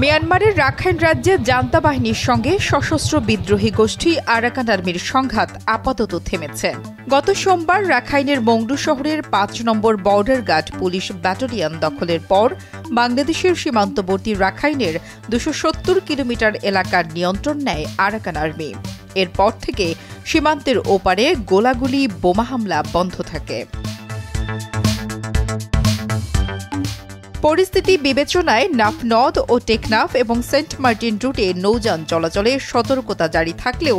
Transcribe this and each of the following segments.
মিয়ানমারের রাখাইন রাজ্যে জান্তা বাহিনীর সঙ্গে সশস্ত্র বিদ্রোহী গোষ্ঠী আরাকান আর্মির সংঘাত আপাতত থেমেছে। গত সোমবার রাখাইনের মংডু শহরের ৫ নম্বর বর্ডার গার্ড পুলিশ ব্যাটালিয়ন দখলের পর বাংলাদেশের সীমান্তবর্তী রাখাইনের ২৭০ কিলোমিটার এলাকার নিয়ন্ত্রণ নেয় আরাকান আর্মি। এরপর থেকে সীমান্তের ওপারে গোলাগুলি, বোমা হামলা বন্ধ থাকে। পরিস্থিতি বিবেচনায় নাফনদ ও টেকনাফ এবং সেন্ট মার্টিন রুটে নৌযান চলাচলে সতর্কতা জারি থাকলেও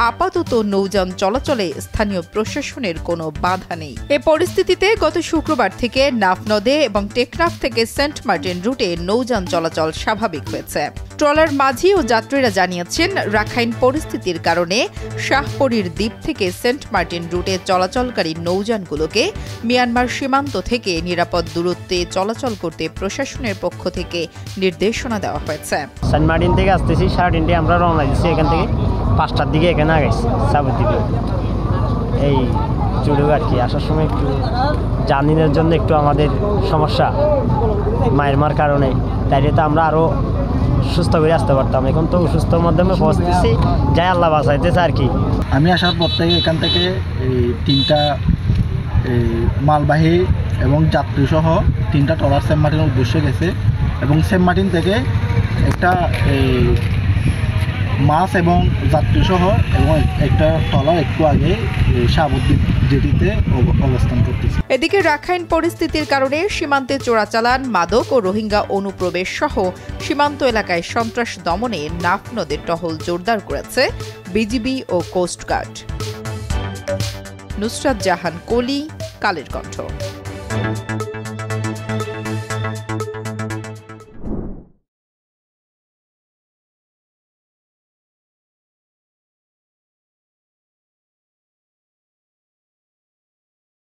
আপাতত নৌযান চলাচলে স্থানীয় প্রশাসনের কোনো বাধা নেই। এ পরিস্থিতিতে গত শুক্রবার থেকে নাফনদে এবং টেকনাফ থেকে সেন্ট মার্টিন রুটে নৌযান চলাচল স্বাভাবিক হয়েছে। ট্রলার মাঝি ও যাত্রীরা জানিয়েছেন, রাখাইন পরিস্থিতির কারণে শাহপরীর দ্বীপ থেকে সেন্ট মার্টিন রুটে চলাচলকারী নৌযানগুলোকে মিয়ানমার সীমান্ত থেকে নিরাপদ দূরত্বে চলাচল করতে প্রশাসনের পক্ষ থেকে নির্দেশনা দেওয়া হয়েছে। সেন্ট মার্টিন থেকে আসতেছি 3:30 আমরা রওনা দিচ্ছি। এখান থেকে 5টার দিকে এখানে আগাইছি সাবদ্বীপে। এই চুড়ুক আর কি আসার সময় একটু জার্নির জন্য একটু আমাদের সমস্যা মায়ের কারণে, তাইলে তো আমরা আরও সুস্থ করে আসতে পারতাম। এখন তো সুস্থর মাধ্যমে পৌঁছতেছি, যাই আল্লাহ বাঁচাইতেছে আর কি। আমি আসার পর থেকে এখান থেকে 3টা মালবাহী এবং যাত্রী সহ 3টা ট্রলার সেন্ট মার্টিনের উদ্দেশ্যে গেছে এবং সেন্ট মার্টিন থেকে একটা মাছ এবং যাত্রী সহ এবং একটা ট্রলার একটু আগে সাবদ্বীপ জেটিতে অবস্থান করতেছে। এদিকে রাখাইন পরিস্থিতির কারণে সীমান্তে চোরাচালান, মাদক ও রোহিঙ্গা অনুপ্রবেশ সহ সীমান্ত এলাকায় সন্ত্রাস দমনে নাফনদের টহল জোরদার করেছে বিজিবি ও কোস্টগার্ড। নুসরাত জাহান কলি, কালের কণ্ঠ।